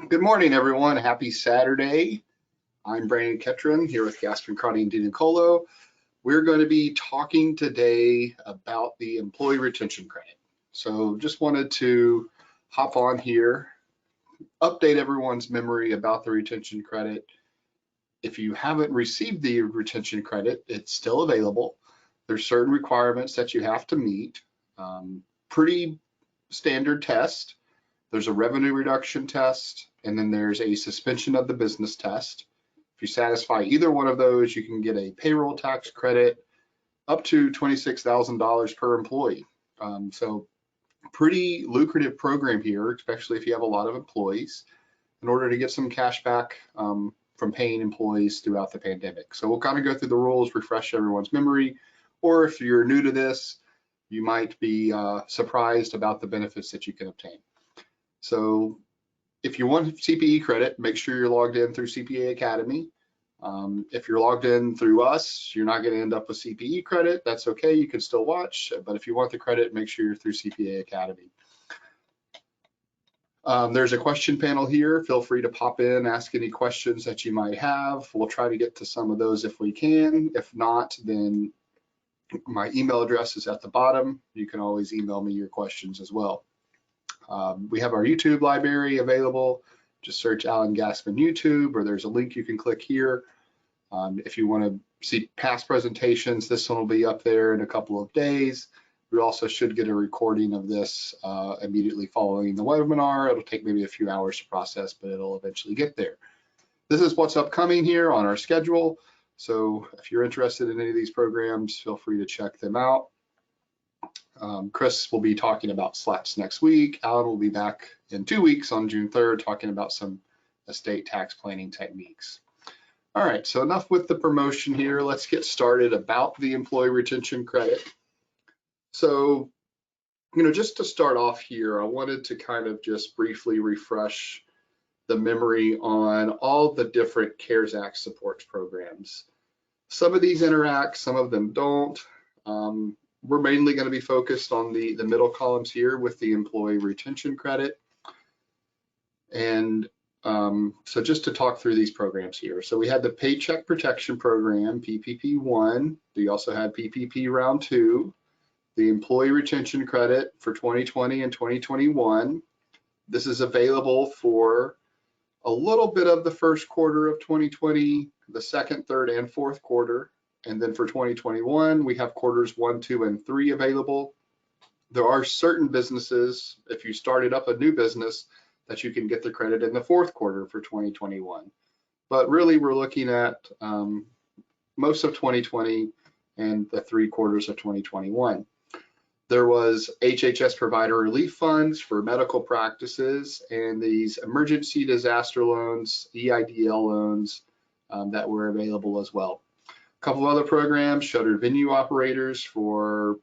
Good morning, everyone. Happy Saturday. I'm Brandon Ketron here with Gassman, Crotty, and Denicolo. We're going to be talking today about the employee retention credit. So just wanted to hop on here, update everyone's memory about the retention credit. If you haven't received the retention credit, it's still available. There's certain requirements that you have to meet. Pretty standard test. There's a revenue reduction test, and then there's a suspension of the business test. If you satisfy either one of those, you can get a payroll tax credit up to $26,000 per employee. So pretty lucrative program here, especially if you have a lot of employees, in order to get some cash back from paying employees throughout the pandemic. So we'll kind of go through the rules, refresh everyone's memory, or if you're new to this, you might be surprised about the benefits that you can obtain. So if you want CPE credit, make sure you're logged in through CPA Academy. If you're logged in through us, you're not going to end up with CPE credit. That's okay. You can still watch. But if you want the credit, make sure you're through CPA Academy. There's a question panel here. Feel free to pop in, ask any questions that you might have. We'll try to get to some of those if we can. If not, then my email address is at the bottom. You can always email me your questions as well. We have our YouTube library available. Just search Alan Gassman YouTube, or there's a link you can click here. If you want to see past presentations, this one will be up there in a couple of days. We also should get a recording of this immediately following the webinar. It'll take maybe a few hours to process, but it'll eventually get there. This is what's upcoming here on our schedule. So if you're interested in any of these programs, feel free to check them out. Chris will be talking about SLATs next week. Alan will be back in 2 weeks on June 3rd talking about some estate tax planning techniques. All right, so enough with the promotion here. Let's get started about the employee retention credit. So, just to start off here, I wanted to kind of just briefly refresh the memory on all the different CARES Act supports programs. Some of these interact, some of them don't. We're mainly going to be focused on the middle columns here with the employee retention credit. And so just to talk through these programs here. So we had the Paycheck Protection Program, PPP-1. We also had PPP Round 2, the employee retention credit for 2020 and 2021. This is available for a little bit of the first quarter of 2020, the second, third, and fourth quarter. And then for 2021, we have quarters 1, 2, and 3 available. There are certain businesses, if you started up a new business, that you can get the credit in the fourth quarter for 2021. But really, we're looking at most of 2020 and the 3 quarters of 2021. There was HHS provider relief funds for medical practices and these emergency disaster loans, EIDL loans that were available as well. A couple of other programs, shuttered venue operators for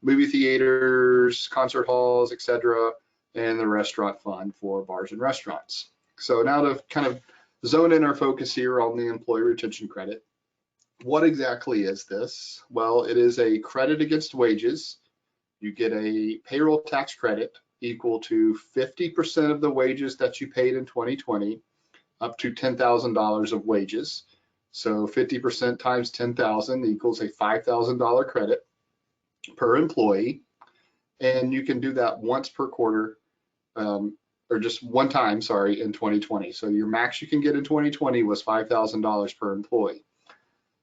movie theaters, concert halls, etc., and the restaurant fund for bars and restaurants. So now to kind of zone in our focus here on the employee retention credit. What exactly is this? Well, it is a credit against wages. You get a payroll tax credit equal to 50% of the wages that you paid in 2020, up to $10,000 of wages. So 50% times 10,000 equals a $5,000 credit per employee. And you can do that once per quarter, or just one time, sorry, in 2020. So your max you can get in 2020 was $5,000 per employee.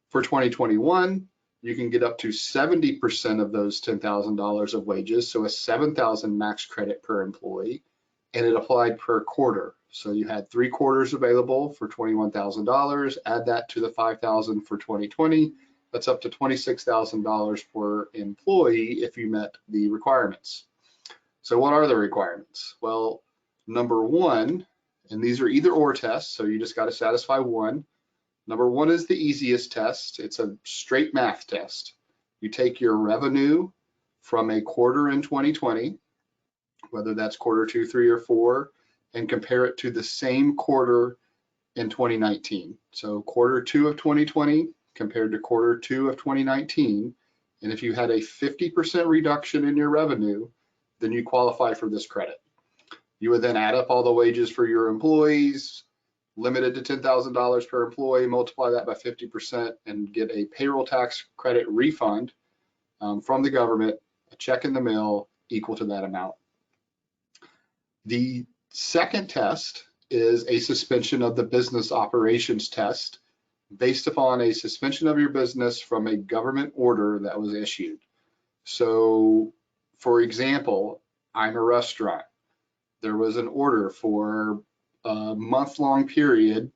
For 2021, you can get up to 70% of those $10,000 of wages, so a $7,000 max credit per employee, and it applied per quarter. So you had 3 quarters available for $21,000. Add that to the $5,000 for 2020. That's up to $26,000 per employee if you met the requirements. So what are the requirements? Well, number 1, and these are either or tests, so you just got to satisfy one. Number 1 is the easiest test. It's a straight math test. You take your revenue from a quarter in 2020, whether that's quarter 2, 3, or 4, and compare it to the same quarter in 2019. So quarter 2 of 2020 compared to quarter 2 of 2019. And if you had a 50% reduction in your revenue, then you qualify for this credit. You would then add up all the wages for your employees, limited to $10,000 per employee, multiply that by 50% and get a payroll tax credit refund from the government, a check in the mail equal to that amount. The second test is a suspension of the business operations test based upon a suspension of your business from a government order that was issued. So, for example, I'm a restaurant. There was an order for a month-long period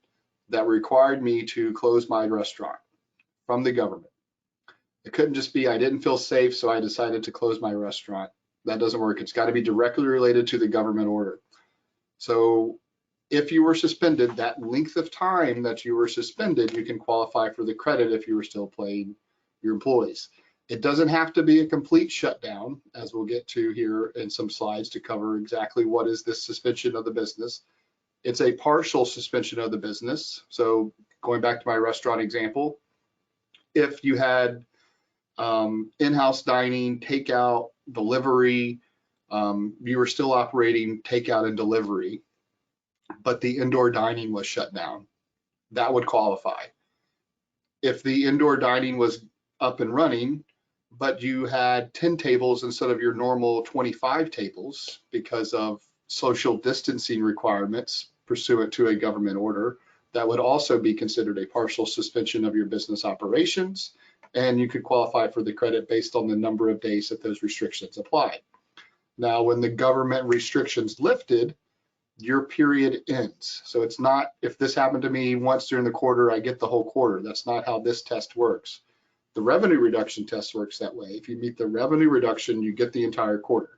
that required me to close my restaurant from the government. It couldn't just be I didn't feel safe, so I decided to close my restaurant. That doesn't work. It's got to be directly related to the government order. So if you were suspended, that length of time that you were suspended, you can qualify for the credit if you were still paying your employees. It doesn't have to be a complete shutdown, as we'll get to here in some slides to cover exactly what is this suspension of the business. It's a partial suspension of the business. So going back to my restaurant example, if you had in-house dining, takeout, delivery, you were still operating takeout and delivery, but the indoor dining was shut down, that would qualify. If the indoor dining was up and running, but you had 10 tables instead of your normal 25 tables because of social distancing requirements pursuant to a government order, that would also be considered a partial suspension of your business operations, and you could qualify for the credit based on the number of days that those restrictions applied. Now, when the government restrictions lifted, your period ends. So it's not, if this happened to me once during the quarter, I get the whole quarter. That's not how this test works. The revenue reduction test works that way. If you meet the revenue reduction, you get the entire quarter.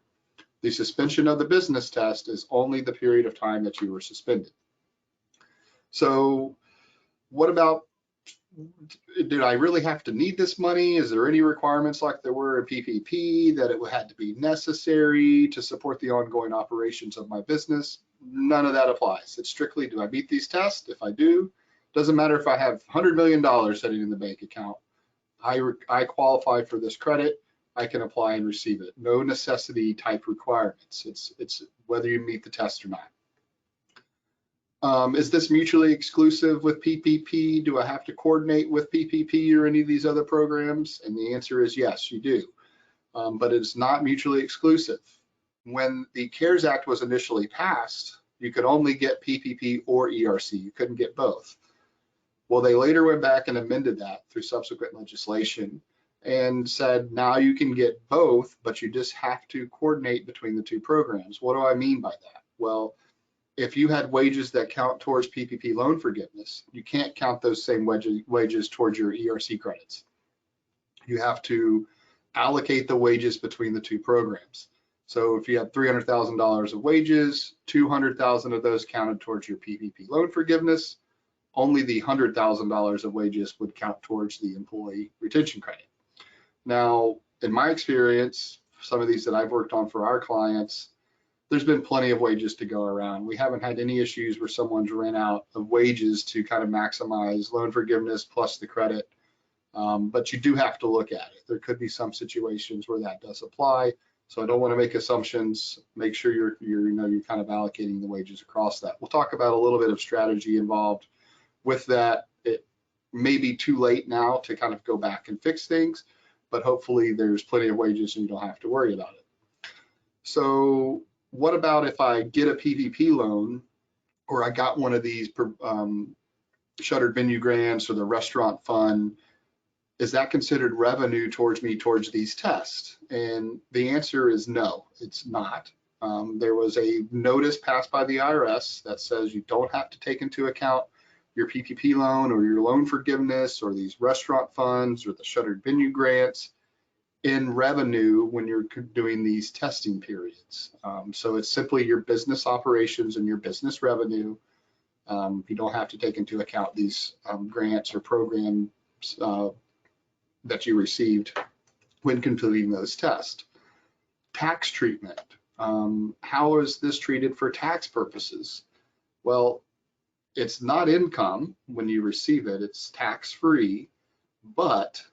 The suspension of the business test is only the period of time that you were suspended. So what about, did I really have to need this money? Is there any requirements like there were in PPP that it had to be necessary to support the ongoing operations of my business? None of that applies. It's strictly, do I meet these tests? If I do, doesn't matter if I have $100 million sitting in the bank account. I qualify for this credit. I can apply and receive it. No necessity type requirements. It's whether you meet the test or not. Is this mutually exclusive with PPP? Do I have to coordinate with PPP or any of these other programs? And the answer is yes, you do. But it's not mutually exclusive. When the CARES Act was initially passed, you could only get PPP or ERC. You couldn't get both. Well, they later went back and amended that through subsequent legislation and said, now you can get both, but you just have to coordinate between the two programs. What do I mean by that? Well, if you had wages that count towards PPP loan forgiveness, you can't count those same wages towards your ERC credits. You have to allocate the wages between the two programs. So if you have $300,000 of wages, 200,000 of those counted towards your PPP loan forgiveness. Only the $100,000 of wages would count towards the employee retention credit. Now, in my experience, some of these that I've worked on for our clients, there's been plenty of wages to go around. We haven't had any issues where someone's ran out of wages to kind of maximize loan forgiveness plus the credit. But you do have to look at it. There could be some situations where that does apply. So I don't want to make assumptions. Make sure you're kind of allocating the wages across that. We'll talk about a little bit of strategy involved with that. It may be too late now to kind of go back and fix things, but hopefully there's plenty of wages and you don't have to worry about it. So what about if I get a PPP loan or I got one of these shuttered venue grants or the restaurant fund? Is that considered revenue towards me towards these tests? And the answer is no, it's not. There was a notice passed by the IRS that says you don't have to take into account your PPP loan or your loan forgiveness or these restaurant funds or the shuttered venue grants in revenue when you're doing these testing periods. So it's simply your business operations and your business revenue. You don't have to take into account these grants or programs that you received when completing those tests. Tax treatment. How is this treated for tax purposes? Well, it's not income when you receive it. It's tax-free, but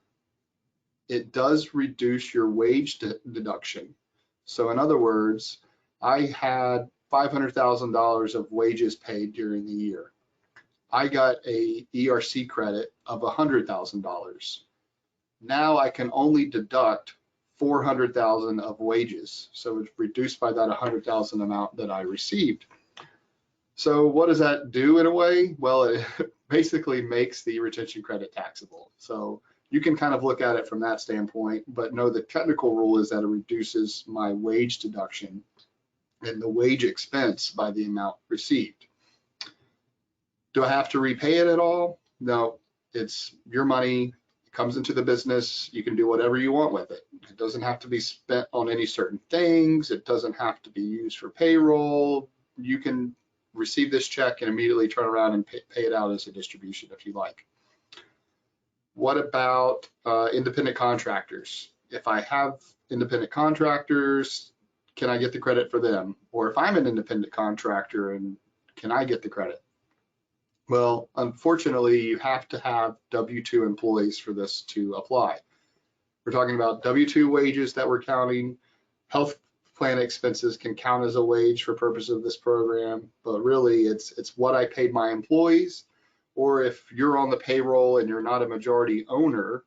it does reduce your wage deduction. So in other words, I had $500,000 of wages paid during the year. I got a ERC credit of $100,000. Now I can only deduct $400,000 of wages. So it's reduced by that $100,000 amount that I received. So what does that do in a way? Well, it basically makes the retention credit taxable. So you can kind of look at it from that standpoint, but no, the technical rule is that it reduces my wage deduction and the wage expense by the amount received. Do I have to repay it at all? No, it's your money. It comes into the business. You can do whatever you want with it. It doesn't have to be spent on any certain things. It doesn't have to be used for payroll. You can receive this check and immediately turn around and pay it out as a distribution if you like. What about independent contractors? If I have independent contractors, can I get the credit for them? Or if I'm an independent contractor, and can I get the credit? Well, unfortunately, you have to have W-2 employees for this to apply. We're talking about W-2 wages that we're counting. Health plan expenses can count as a wage for purpose of this program, but really it's what I paid my employees. Or if you're on the payroll and you're not a majority owner,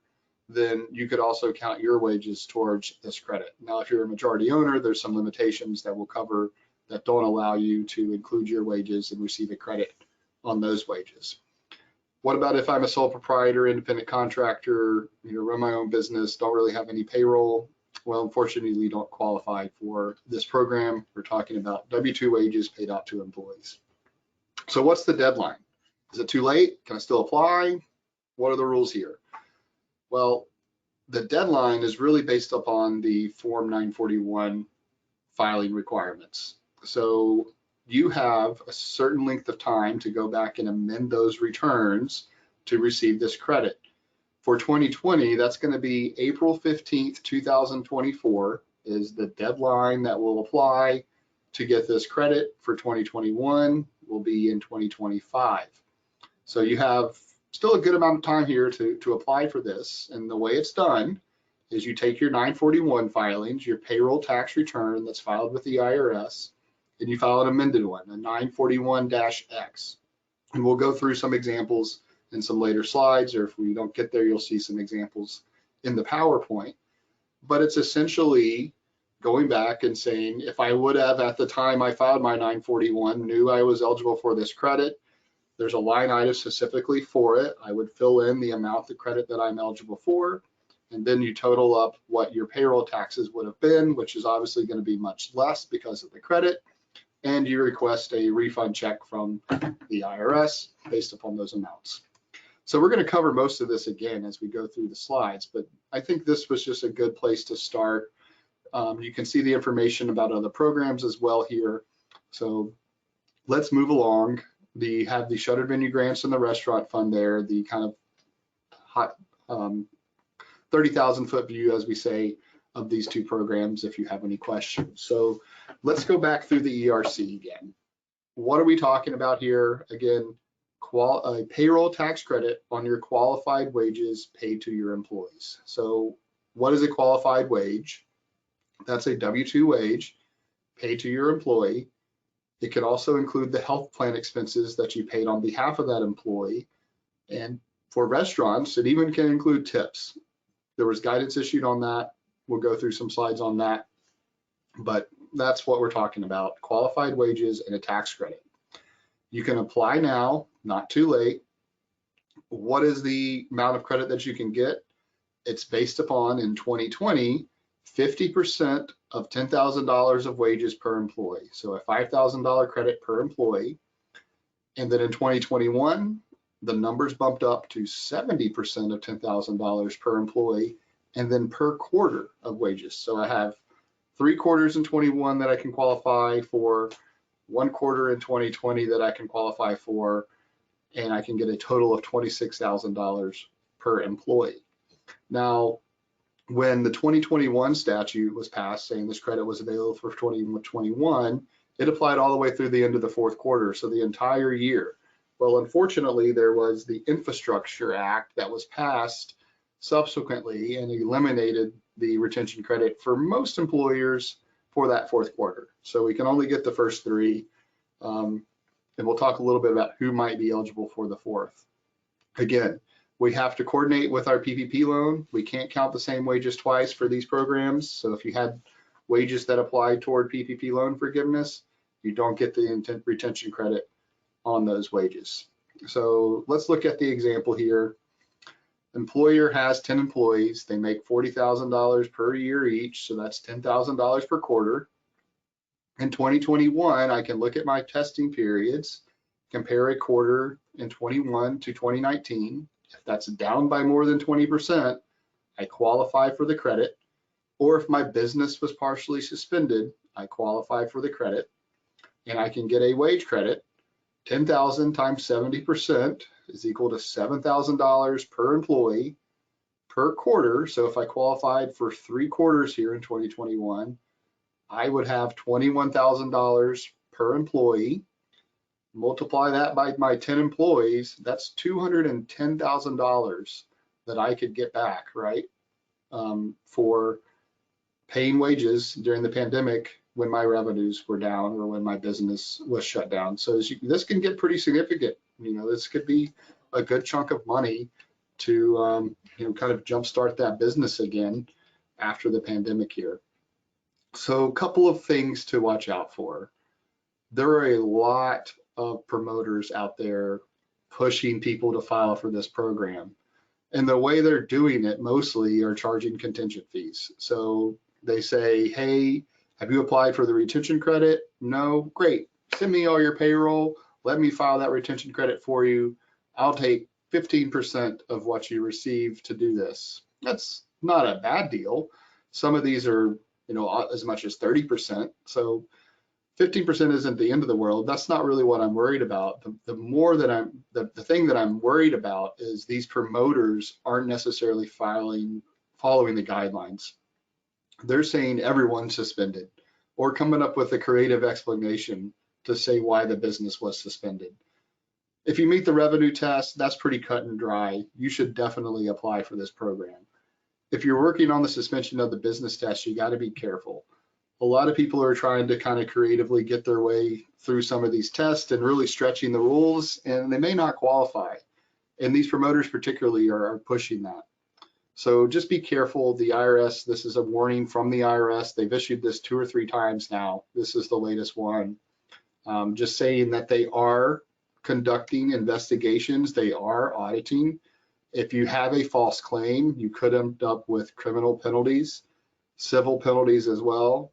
then you could also count your wages towards this credit. Now, if you're a majority owner, there's some limitations that will cover that don't allow you to include your wages and receive a credit on those wages. What about if I'm a sole proprietor, independent contractor, run my own business, don't really have any payroll? Well, unfortunately, you don't qualify for this program. We're talking about W-2 wages paid out to employees. So what's the deadline? Is it too late? Can I still apply? What are the rules here? Well, the deadline is really based upon the Form 941 filing requirements. So you have a certain length of time to go back and amend those returns to receive this credit. For 2020, that's going to be April 15th, 2024 is the deadline that will apply to get this credit. For 2021 will be in 2025. So you have still a good amount of time here to apply for this. And the way it's done is you take your 941 filings, your payroll tax return that's filed with the IRS, and you file an amended one, a 941-X. And we'll go through some examples in some later slides, or if we don't get there, you'll see some examples in the PowerPoint. But it's essentially going back and saying, if I would have, at the time I filed my 941, knew I was eligible for this credit, there's a line item specifically for it. I would fill in the amount, the credit that I'm eligible for, and then you total up what your payroll taxes would have been, which is obviously going to be much less because of the credit, and you request a refund check from the IRS based upon those amounts. So we're going to cover most of this again as we go through the slides, but I think this was just a good place to start. You can see the information about other programs as well here. So let's move along. We have the shuttered venue grants and the restaurant fund there, the kind of hot 30,000 foot view, as we say, of these two programs if you have any questions. So let's go back through the ERC again. What are we talking about here? Again, a payroll tax credit on your qualified wages paid to your employees. So what is a qualified wage? That's a W-2 wage paid to your employee. It can also include the health plan expenses that you paid on behalf of that employee. And for restaurants, it even can include tips. There was guidance issued on that. We'll go through some slides on that, but that's what we're talking about, qualified wages and a tax credit. You can apply now, not too late. What is the amount of credit that you can get? It's based upon, in 2020, 50% of $10,000 of wages per employee. So a $5,000 credit per employee. And then in 2021, the numbers bumped up to 70% of $10,000 per employee, and then per quarter of wages. So I have 3 quarters in 21 that I can qualify for, 1 quarter in 2020 that I can qualify for, and I can get a total of $26,000 per employee. Now, when the 2021 statute was passed saying this credit was available for 2021, it applied all the way through the end of the 4th quarter, so the entire year. Well, unfortunately, there was the Infrastructure Act that was passed subsequently and eliminated the retention credit for most employers for that fourth quarter. So we can only get the first three. And we'll talk a little bit about who might be eligible for the fourth. Again, we have to coordinate with our PPP loan. We can't count the same wages twice for these programs. So if you had wages that apply toward PPP loan forgiveness, you don't get the retention credit on those wages. So let's look at the example here. Employer has 10 employees. They make $40,000 per year each, so that's $10,000 per quarter. In 2021, I can look at my testing periods, compare a quarter in 21 to 2019. If that's down by more than 20%, I qualify for the credit. Or if my business was partially suspended, I qualify for the credit. And I can get a wage credit. 10,000 times 70% is equal to $7,000 per employee per quarter. So if I qualified for 3 quarters here in 2021, I would have $21,000 per employee. Multiply that by my 10 employees, that's $210,000 that I could get back, right? For paying wages during the pandemic when my revenues were down or when my business was shut down. So this can get pretty significant. You know, this could be a good chunk of money to kind of jumpstart that business again after the pandemic here. So a couple of things to watch out for. There are a lot of promoters out there pushing people to file for this program. And the way they're doing it mostly are charging contingent fees. So they say, hey, have you applied for the retention credit? No, great. Send me all your payroll. Let me file that retention credit for you. I'll take 15% of what you receive to do this. That's not a bad deal. Some of these are, as much as 30%. So 15% isn't the end of the world. That's not really what I'm worried about. The thing that I'm worried about is these promoters aren't necessarily following the guidelines. They're saying everyone's suspended or coming up with a creative explanation to say why the business was suspended. If you meet the revenue test, that's pretty cut and dry. You should definitely apply for this program. If you're working on the suspension of the business test, you got to be careful. A lot of people are trying to kind of creatively get their way through some of these tests and really stretching the rules, and they may not qualify. And these promoters particularly are pushing that. So just be careful. The IRS, this is a warning from the IRS. They've issued this 2 or 3 times now. This is the latest one. Just saying that they are conducting investigations. They are auditing. If you have a false claim, you could end up with criminal penalties, civil penalties as well.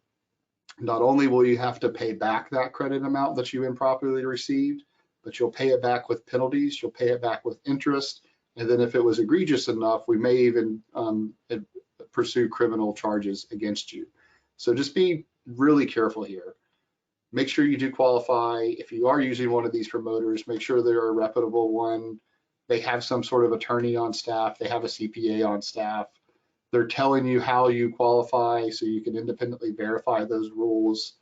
Not only will you have to pay back that credit amount that you improperly received, but you'll pay it back with penalties. You'll pay it back with interest. And then if it was egregious enough, we may even pursue criminal charges against you. So just be really careful here. Make sure you do qualify. If you are using one of these promoters, make sure they're a reputable one. They have some sort of attorney on staff. They have a CPA on staff. They're telling you how you qualify so you can independently verify those rules.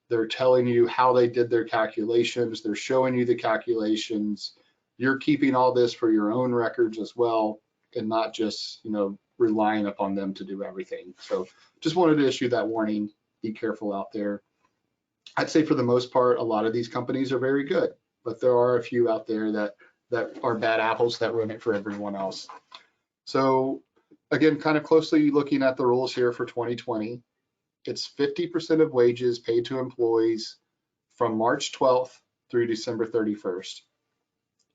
They're telling you how they did their calculations. They're showing you the calculations. You're keeping all this for your own records as well, and not just, relying upon them to do everything. So just wanted to issue that warning. Be careful out there. I'd say for the most part, a lot of these companies are very good, but there are a few out there that are bad apples that ruin it for everyone else. So again, kind of closely looking at the rules here for 2020, it's 50% of wages paid to employees from March 12th through December 31st.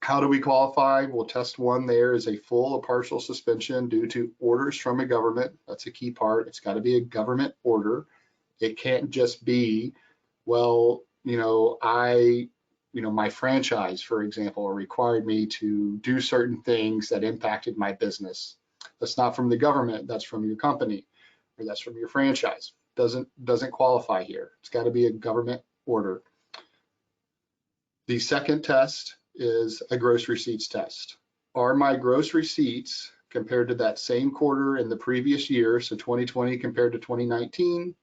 How do we qualify? Well, test 1 there is a full or partial suspension due to orders from a government. That's a key part. It's got to be a government order. It can't just be, well, my franchise, for example, required me to do certain things that impacted my business. That's not from the government, that's from your company, or that's from your franchise. Doesn't qualify here. It's got to be a government order. The second test is a gross receipts test. Are my gross receipts compared to that same quarter in the previous year, so 2020 compared to 2019,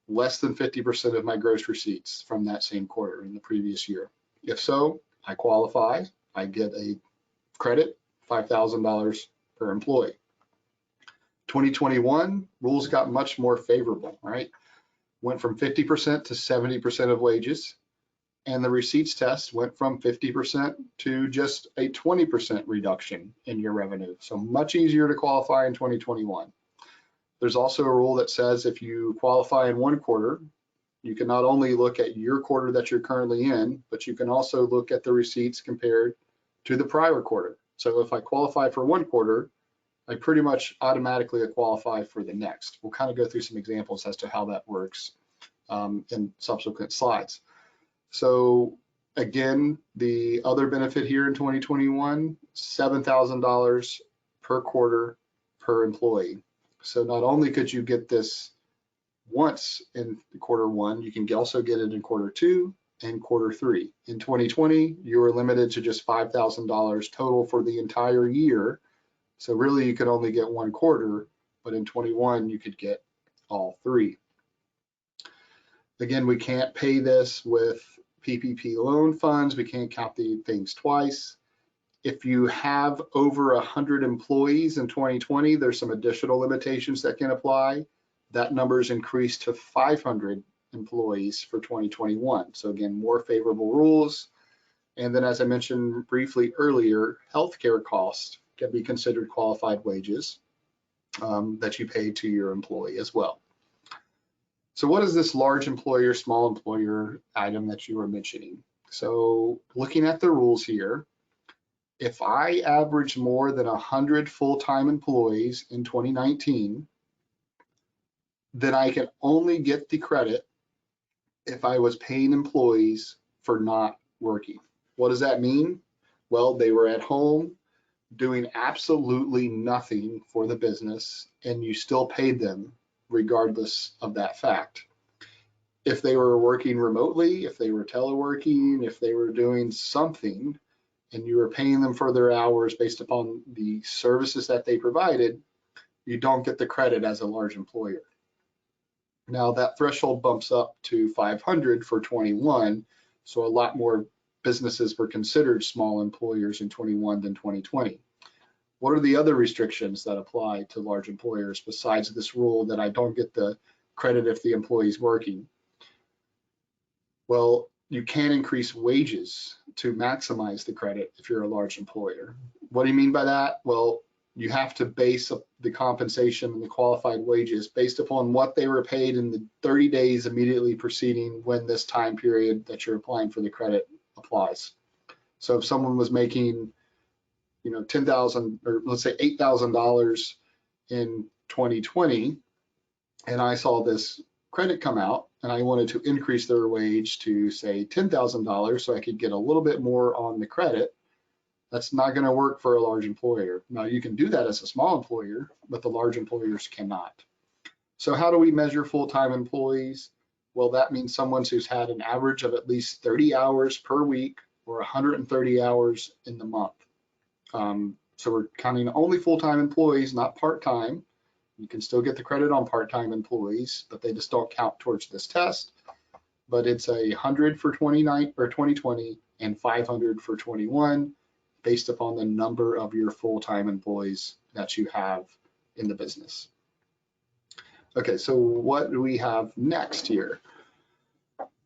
less than 50% of my gross receipts from that same quarter in the previous year? If so, I qualify. I get a credit, $5,000 per employee. 2021, rules got much more favorable, right? went from 50% to 70% of wages, and the receipts test went from 50% to just a 20% reduction in your revenue. So much easier to qualify in 2021. There's also a rule that says if you qualify in one quarter, you can not only look at your quarter that you're currently in, but you can also look at the receipts compared to the prior quarter. So if I qualify for one quarter, I pretty much automatically qualify for the next. We'll kind of go through some examples as to how that works in subsequent slides. So again, the other benefit here in 2021, $7,000 per quarter per employee. So not only could you get this once in quarter one, you can also get it in quarter two and quarter three. In 2020, you were limited to just $5,000 total for the entire year. So really you could only get one quarter, but in 21, you could get all three. Again, we can't pay this with PPP loan funds. We can't count the things twice. If you have over 100 employees in 2020, there's some additional limitations that can apply. That number is increased to 500 employees for 2021. So again, more favorable rules. And then as I mentioned briefly earlier, healthcare costs can be considered qualified wages that you pay to your employee as well. So what is this large employer, small employer item that you were mentioning? So looking at the rules here, if I average more than 100 full-time employees in 2019, then I can only get the credit if I was paying employees for not working. What does that mean? Well, they were at home doing absolutely nothing for the business, and you still paid them regardless of that fact. If they were working remotely, if they were teleworking, if they were doing something, and you were paying them for their hours based upon the services that they provided, you don't get the credit as a large employer. Now that threshold bumps up to 500 for 21, so a lot more businesses were considered small employers in 21 than 2020. What are the other restrictions that apply to large employers besides this rule that I don't get the credit if the employee is working? Well, you can increase wages to maximize the credit if you're a large employer. What do you mean by that? Well, you have to base the compensation and the qualified wages based upon what they were paid in the 30 days immediately preceding when this time period that you're applying for the credit applies. So if someone was making, you know, $10,000 or let's say $8,000 in 2020, and I saw this credit come out and I wanted to increase their wage to say $10,000 so I could get a little bit more on the credit, that's not going to work for a large employer. Now you can do that as a small employer, but the large employers cannot. So how do we measure full-time employees? Well, that means someone who's had an average of at least 30 hours per week or 130 hours in the month. So we're counting only full-time employees, not part-time. You can still get the credit on part-time employees, but they just don't count towards this test. But it's 100 for 2020 and 500 for 21, based upon the number of your full-time employees that you have in the business. Okay, so what do we have next here?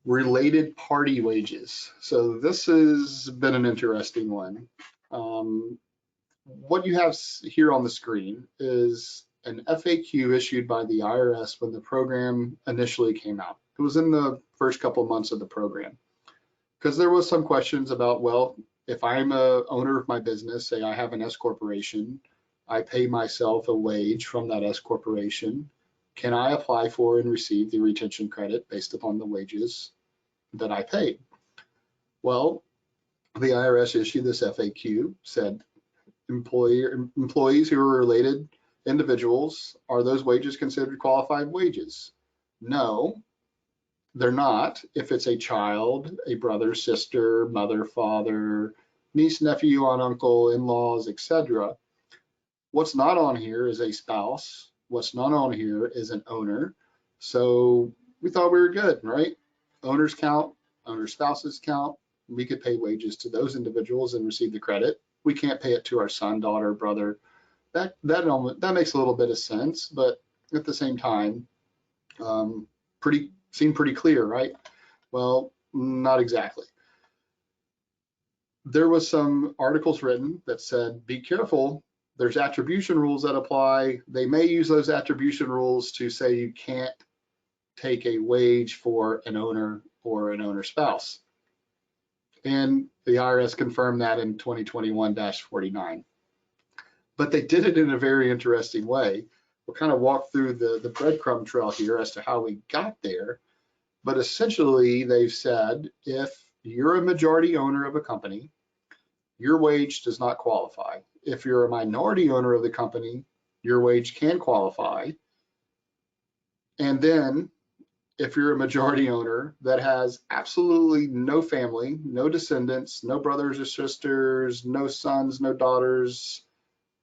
Related party wages. So this has been an interesting one. What you have here on the screen is an FAQ issued by the IRS when the program initially came out. It was in the first couple months of the program, because there was some questions about, well, if I'm a owner of my business, say I have an S corporation, I pay myself a wage from that S corporation, can I apply for and receive the retention credit based upon the wages that I paid? Well, the IRS issued this FAQ, said employees who are related individuals, are those wages considered qualified wages? No, they're not. If it's a child, a brother, sister, mother, father, niece, nephew, aunt, uncle, in-laws, etc. What's not on here is a spouse. What's not on here is an owner. So we thought we were good, right? Owners count, owner spouses count. We could pay wages to those individuals and receive the credit. We can't pay it to our son, daughter, brother. That makes a little bit of sense, but at the same time, pretty Seemed pretty clear, right? Well, not exactly. There was some articles written that said, be careful, there's attribution rules that apply. They may use those attribution rules to say you can't take a wage for an owner or an owner spouse. And the IRS confirmed that in 2021-49. But they did it in a very interesting way. We'll kind of walk through the breadcrumb trail here as to how we got there. But essentially, they've said if you're a majority owner of a company, your wage does not qualify. If you're a minority owner of the company, your wage can qualify. And then if you're a majority owner that has absolutely no family, no descendants, no brothers or sisters, no sons, no daughters,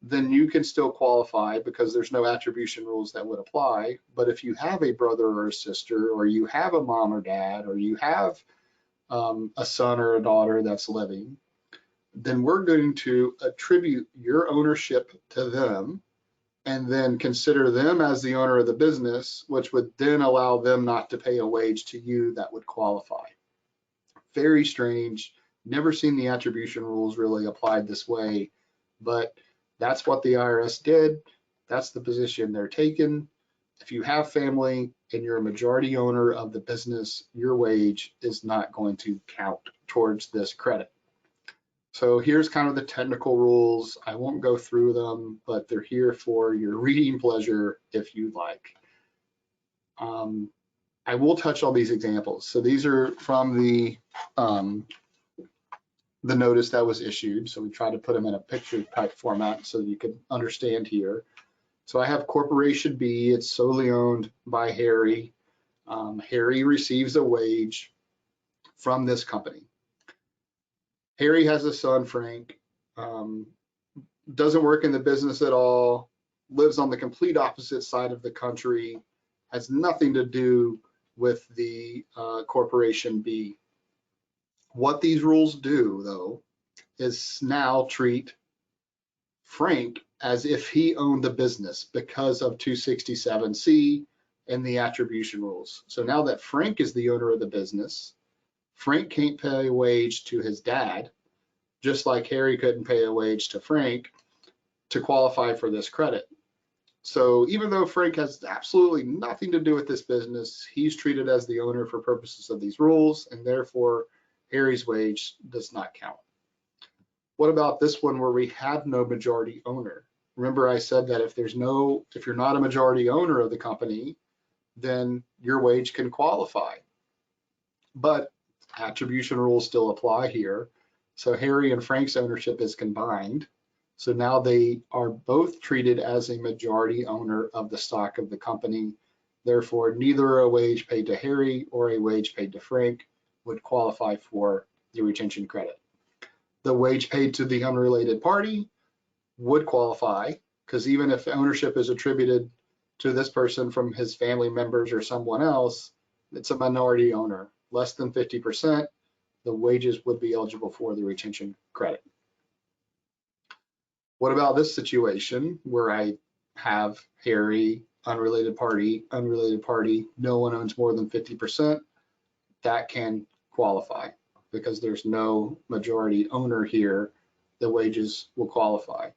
then you can still qualify because there's no attribution rules that would apply. But if you have a brother or a sister, or you have a mom or dad, or you have a son or a daughter that's living, then we're going to attribute your ownership to them and then consider them as the owner of the business, which would then allow them not to pay a wage to you that would qualify. Very strange. Never seen the attribution rules really applied this way, but that's what the IRS did. That's the position they're taking. If you have family and you're a majority owner of the business, your wage is not going to count towards this credit. So here's kind of the technical rules. I won't go through them, but they're here for your reading pleasure if you like. I will touch on these examples. So these are from the notice that was issued. So we tried to put them in a picture type format so you can understand here. So I have Corporation B. It's solely owned by Harry. Harry receives a wage from this company. Harry has a son, Frank, doesn't work in the business at all, lives on the complete opposite side of the country, has nothing to do with the Corporation B. What these rules do, though, is now treat Frank as if he owned the business because of 267C and the attribution rules. So now that Frank is the owner of the business, Frank can't pay a wage to his dad, just like Harry couldn't pay a wage to Frank to qualify for this credit. So even though Frank has absolutely nothing to do with this business, he's treated as the owner for purposes of these rules, and therefore Harry's wage does not count. What about this one where we have no majority owner? Remember I said that if you're not a majority owner of the company, then your wage can qualify. But attribution rules still apply here. So Harry and Frank's ownership is combined. So now they are both treated as a majority owner of the stock of the company. Therefore, neither a wage paid to Harry or a wage paid to Frank would qualify for the retention credit. The wage paid to the unrelated party would qualify, because even if ownership is attributed to this person from his family members or someone else, it's a minority owner. Less than 50%, the wages would be eligible for the retention credit. What about this situation where I have Harry, unrelated party, no one owns more than 50%? That can qualify because there's no majority owner here. The wages will qualify.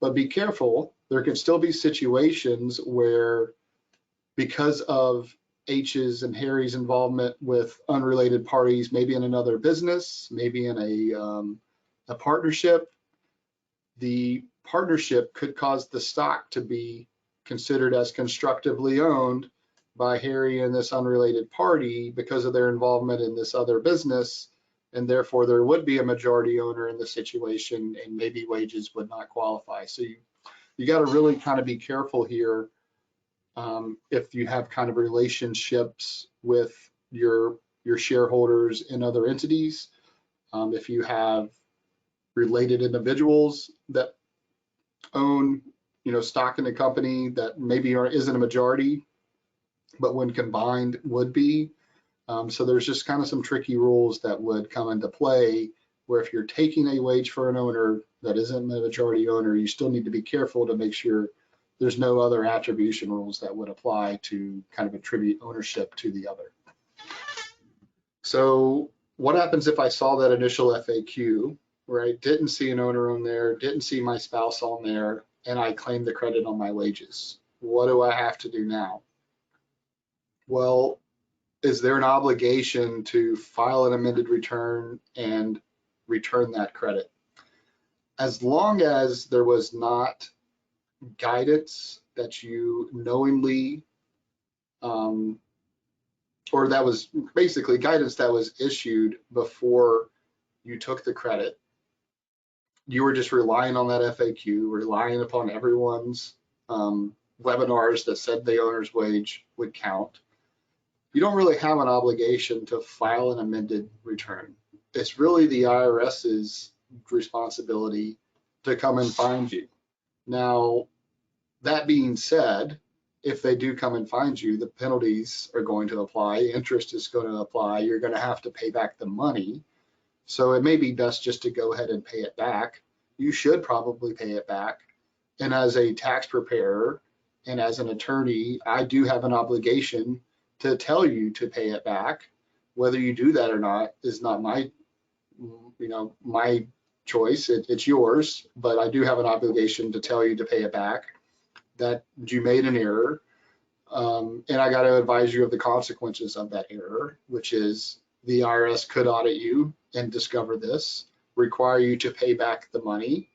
But be careful, there can still be situations where, because of H's and Harry's involvement with unrelated parties, maybe in another business, maybe in a partnership, the partnership could cause the stock to be considered as constructively owned by Harry and this unrelated party because of their involvement in this other business, and therefore there would be a majority owner in the situation and maybe wages would not qualify. So you got to really kind of be careful here if you have kind of relationships with your shareholders in other entities. If you have related individuals that own stock in the company that maybe isn't a majority, but when combined would be. So there's just kind of some tricky rules that would come into play where if you're taking a wage for an owner that isn't a majority owner, you still need to be careful to make sure there's no other attribution rules that would apply to kind of attribute ownership to the other. So what happens if I saw that initial FAQ, right? Didn't see an owner on there, didn't see my spouse on there, and I claim the credit on my wages? What do I have to do now? Well, is there an obligation to file an amended return and return that credit? As long as there was not guidance that you knowingly, or that was basically guidance that was issued before you took the credit, you were just relying on that FAQ, relying upon everyone's webinars that said the owner's wage would count, you don't really have an obligation to file an amended return. It's really the IRS's responsibility to come and find you. Now, that being said, if they do come and find you, the penalties are going to apply, interest is going to apply, you're going to have to pay back the money. So it may be best just to go ahead and pay it back. You should probably pay it back. And as a tax preparer and as an attorney, I do have an obligation to tell you to pay it back. Whether you do that or not is not my, my choice. It's yours, but I do have an obligation to tell you to pay it back, that you made an error. And I got to advise you of the consequences of that error, which is the IRS could audit you and discover this, require you to pay back the money,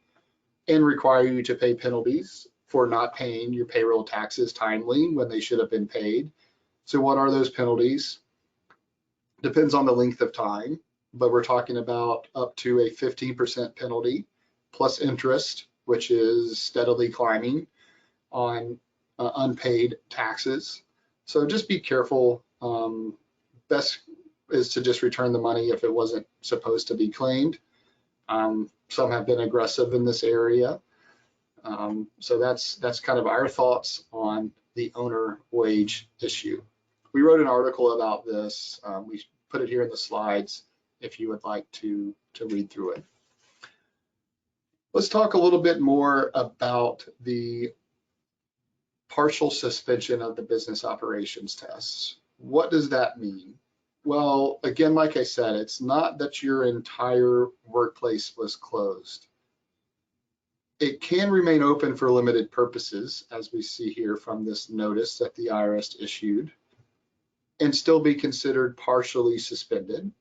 and require you to pay penalties for not paying your payroll taxes timely when they should have been paid. So what are those penalties? Depends on the length of time, but we're talking about up to a 15% penalty plus interest, which is steadily climbing on unpaid taxes. So just be careful. Best is to just return the money if it wasn't supposed to be claimed. Some have been aggressive in this area. So that's kind of our thoughts on the owner wage issue. We wrote an article about this. We put it here in the slides if you would like to read through it. Let's talk a little bit more about the partial suspension of the business operations tests. What does that mean? Well, again, like I said, it's not that your entire workplace was closed. It can remain open for limited purposes, as we see here from this notice that the IRS issued, and still be considered partially suspended.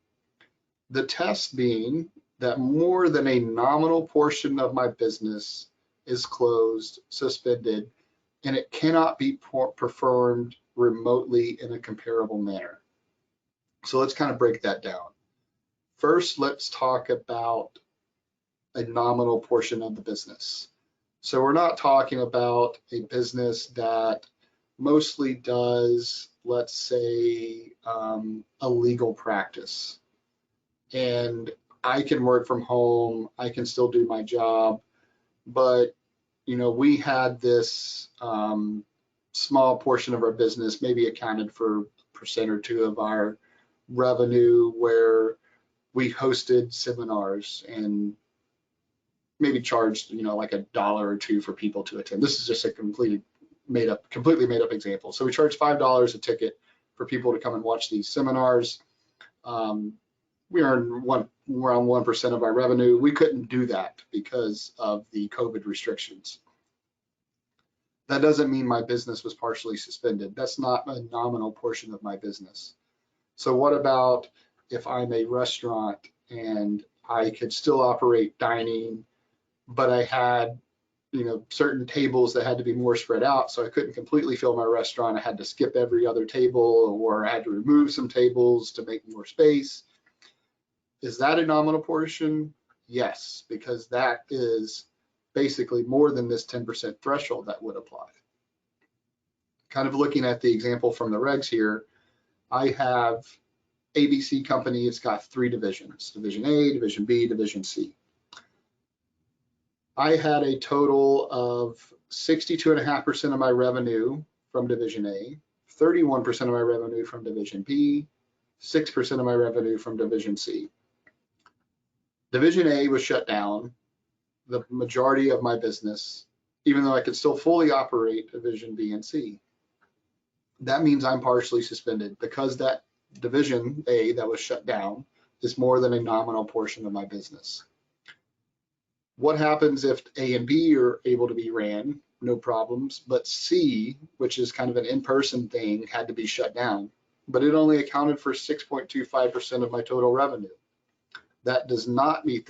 The test being that more than a nominal portion of my business is closed, suspended, and it cannot be performed remotely in a comparable manner. So let's kind of break that down. First, let's talk about a nominal portion of the business. So we're not talking about a business that mostly does, let's say, a legal practice. And I can work from home, I can still do my job, but we had this small portion of our business, maybe accounted for 1% or 2% of our revenue, where we hosted seminars and maybe charged, like $1 or $2 for people to attend. This is just a completely made up example. So we charged $5 a ticket for people to come and watch these seminars. We earned around 1% of our revenue. We couldn't do that because of the COVID restrictions. That doesn't mean my business was partially suspended. That's not a nominal portion of my business. So what about if I'm a restaurant and I could still operate dining, but I had, certain tables that had to be more spread out, so I couldn't completely fill my restaurant. I had to skip every other table, or I had to remove some tables to make more space. Is that a nominal portion? Yes, because that is basically more than this 10% threshold that would apply. Kind of looking at the example from the regs here, I have ABC company. It's got 3 divisions: Division A, Division B, Division C. I had a total of 62.5% of my revenue from Division A, 31% of my revenue from Division B, 6% of my revenue from Division C. Division A was shut down, the majority of my business, even though I could still fully operate Division B and C. That means I'm partially suspended because that division A that was shut down is more than a nominal portion of my business. What happens if A and B are able to be ran? No problems, but C, which is kind of an in-person thing, had to be shut down, but it only accounted for 6.25% of my total revenue. That does not meet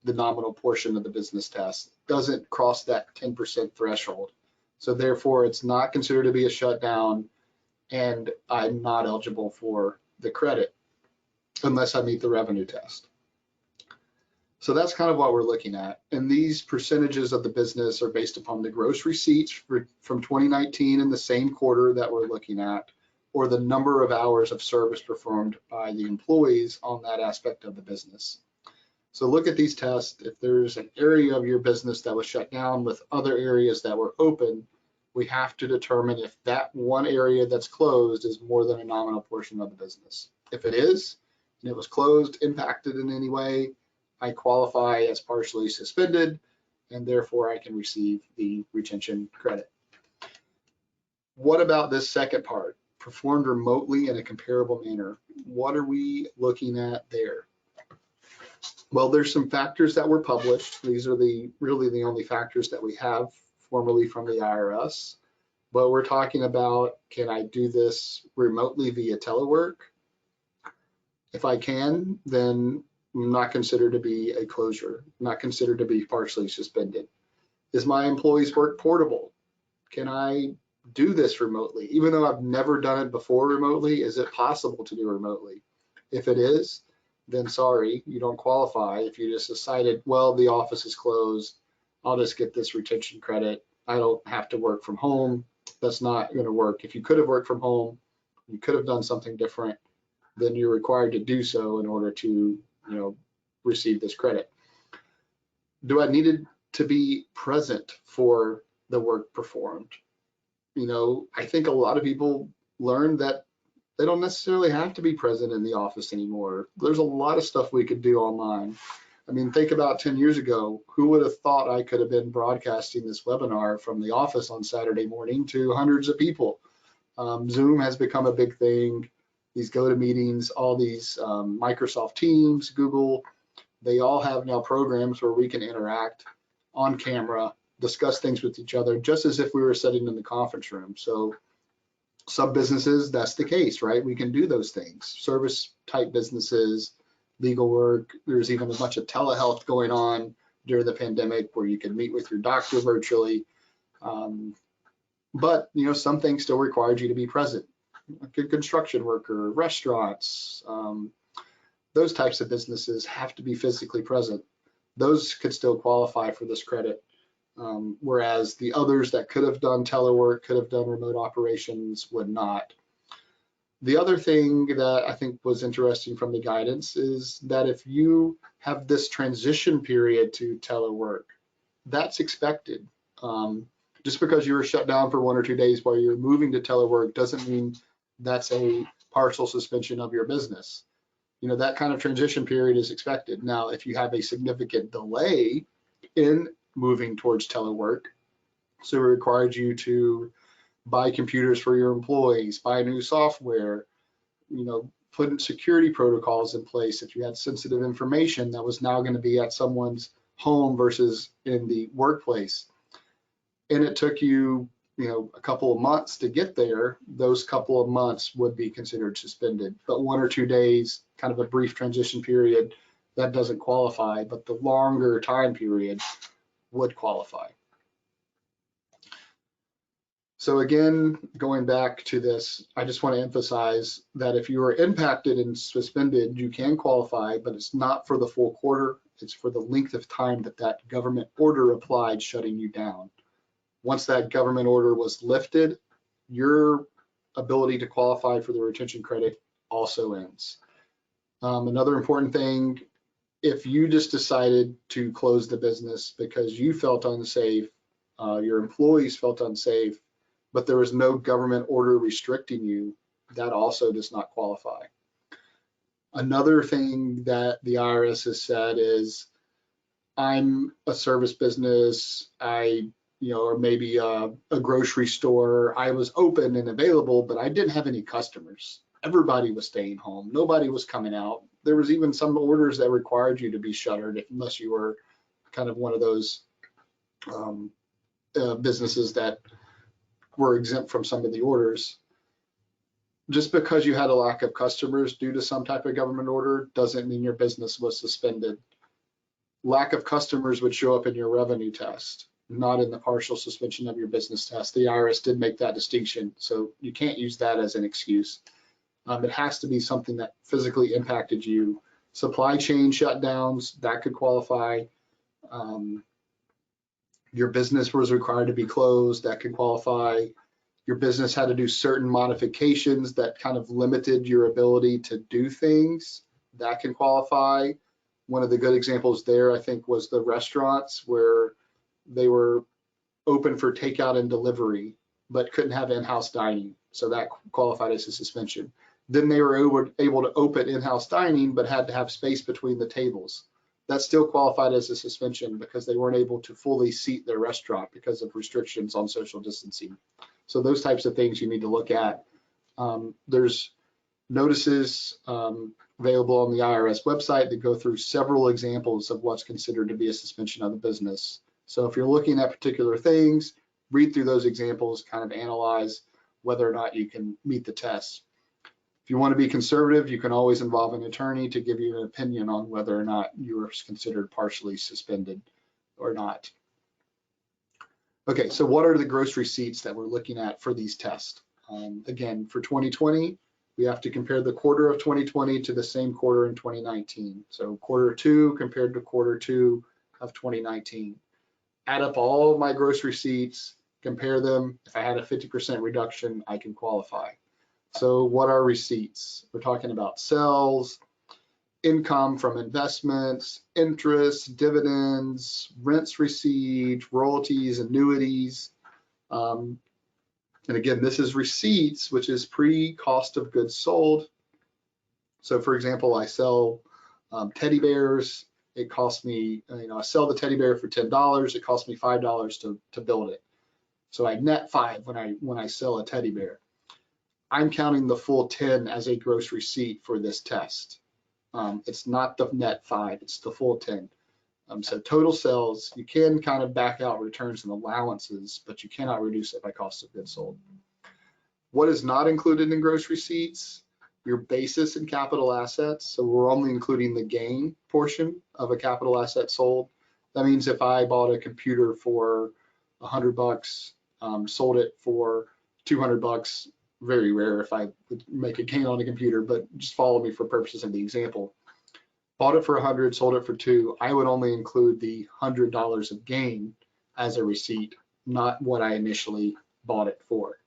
the nominal portion of the business test, doesn't cross that 10% threshold. So therefore, it's not considered to be a shutdown, and I'm not eligible for the credit unless I meet the revenue test. So that's kind of what we're looking at. And these percentages of the business are based upon the gross receipts from 2019 in the same quarter that we're looking at, or the number of hours of service performed by the employees on that aspect of the business. So look at these tests. If there's an area of your business that was shut down with other areas that were open, we have to determine if that one area that's closed is more than a nominal portion of the business. If it is, and it was closed, impacted in any way, I qualify as partially suspended, and therefore I can receive the retention credit. What about this second part? Performed remotely in a comparable manner. What are we looking at there? Well, there's some factors that were published. These are really the only factors that we have formally from the IRS. But we're talking about, can I do this remotely via telework? If I can, then I'm not considered to be a closure, not considered to be partially suspended. Is my employee's work portable? Can I do this remotely? Even though I've never done it before remotely, is it possible to do remotely? If it is, then sorry, you don't qualify. If you just decided, well, the office is closed, I'll just get this retention credit. I don't have to work from home. That's not going to work. If you could have worked from home, you could have done something different, then you're required to do so in order to, receive this credit. Do I need to be present for the work performed? I think a lot of people learned that they don't necessarily have to be present in the office anymore. There's a lot of stuff we could do online. I mean, think about 10 years ago, who would have thought I could have been broadcasting this webinar from the office on Saturday morning to hundreds of people? Zoom has become a big thing. These GoToMeetings, all these Microsoft Teams, Google, they all have now programs where we can interact on camera, discuss things with each other, just as if we were sitting in the conference room. So some businesses, that's the case, right? We can do those things. Service type businesses, legal work. There's even a bunch of telehealth going on during the pandemic where you can meet with your doctor virtually. But, some things still required you to be present. Like a construction worker, restaurants, those types of businesses have to be physically present. Those could still qualify for this credit. Whereas the others that could have done telework, could have done remote operations, would not. The other thing that I think was interesting from the guidance is that if you have this transition period to telework, that's expected. Just because you were shut down for 1 or 2 days while you're moving to telework doesn't mean that's a partial suspension of your business. That kind of transition period is expected. Now, if you have a significant delay in moving towards telework, so it required you to buy computers for your employees, buy new software, put in security protocols in place if you had sensitive information that was now going to be at someone's home versus in the workplace. And it took you, a couple of months to get there, those couple of months would be considered suspended. But 1 or 2 days, kind of a brief transition period, that doesn't qualify, but the longer time period would qualify. So again, going back to this, I just want to emphasize that if you are impacted and suspended, you can qualify, but it's not for the full quarter. It's for the length of time that government order applied shutting you down. Once that government order was lifted, your ability to qualify for the retention credit also ends. Another important thing, if you just decided to close the business because you felt unsafe, your employees felt unsafe, but there was no government order restricting you, that also does not qualify. Another thing that the IRS has said is, I'm a service business, or maybe a grocery store, I was open and available, but I didn't have any customers. everybody was staying home. Nobody was coming out. There was even some orders that required you to be shuttered unless you were kind of one of those businesses that were exempt from some of the orders. Just because you had a lack of customers due to some type of government order doesn't mean your business was suspended. Lack of customers would show up in your revenue test, not in the partial suspension of your business test. The IRS did make that distinction, so you can't use that as an excuse. It has to be something that physically impacted you. Supply chain shutdowns, that could qualify. Your business was required to be closed, that could qualify. Your business had to do certain modifications that kind of limited your ability to do things, that can qualify. One of the good examples there, I think, was the restaurants where they were open for takeout and delivery, but couldn't have in-house dining. So that qualified as a suspension. Then they were able to open in-house dining, but had to have space between the tables. That still qualified as a suspension because they weren't able to fully seat their restaurant because of restrictions on social distancing. So those types of things you need to look at. There's notices available on the IRS website that go through several examples of what's considered to be a suspension of the business. So if you're looking at particular things, read through those examples, kind of analyze whether or not you can meet the test. If you want to be conservative, you can always involve an attorney to give you an opinion on whether or not you are considered partially suspended or not. Okay, so what are the gross receipts that we're looking at for these tests? Again, for 2020, we have to compare the quarter of 2020 to the same quarter in 2019. So quarter 2 compared to quarter 2 of 2019. Add up all of my gross receipts, compare them. If I had a 50% reduction, I can qualify. So what are receipts? We're talking about sales, income from investments, interest, dividends, rents received, royalties, annuities. And again, this is receipts, which is pre-cost of goods sold. So for example, I sell teddy bears. It costs me, I sell the teddy bear for $10. It costs me $5 to build it. So I net 5 when I sell a teddy bear. I'm counting the full 10 as a gross receipt for this test. It's not the net 5, it's the full 10. So total sales, you can kind of back out returns and allowances, but you cannot reduce it by cost of goods sold. What is not included in gross receipts? Your basis and capital assets. So we're only including the gain portion of a capital asset sold. That means if I bought a computer for $100, sold it for $200, very rare if I would make a gain on a computer, but just follow me for purposes of the example. Bought it for 100, sold it for 2. I would only include the $100 of gain as a receipt, not what I initially bought it for.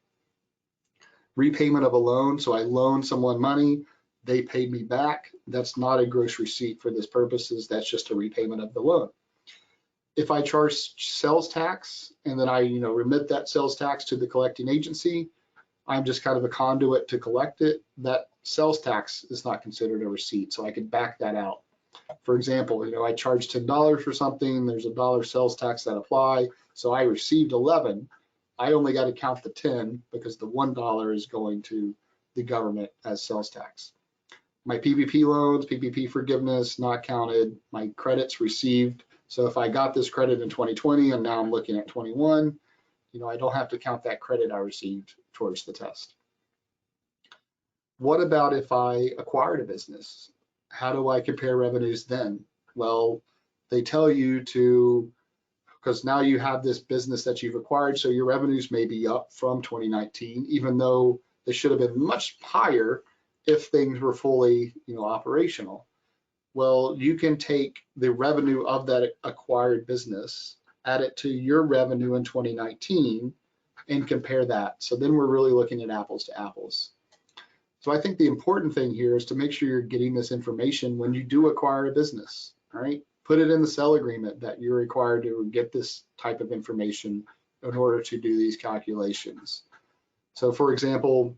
Repayment of a loan, so I loaned someone money, they paid me back. That's not a gross receipt for this purposes. That's just a repayment of the loan. If I charge sales tax and then I remit that sales tax to the collecting agency, I'm just kind of a conduit to collect it. That sales tax is not considered a receipt, so I could back that out. For example, I charge $10 for something, there's a $1 sales tax that apply, so I received 11. I only got to count the 10 because the $1 is going to the government as sales tax. My PPP loans, PPP forgiveness, not counted. My credits received. So if I got this credit in 2020 and now I'm looking at 21, I don't have to count that credit I received towards the test. What about if I acquired a business? How do I compare revenues then? Well, they tell you to, because now you have this business that you've acquired, so your revenues may be up from 2019, even though they should have been much higher if things were fully, operational. Well, you can take the revenue of that acquired business, add it to your revenue in 2019 and compare that. So then we're really looking at apples to apples. So I think the important thing here is to make sure you're getting this information when you do acquire a business, all right? Put it in the sale agreement that you're required to get this type of information in order to do these calculations. So for example,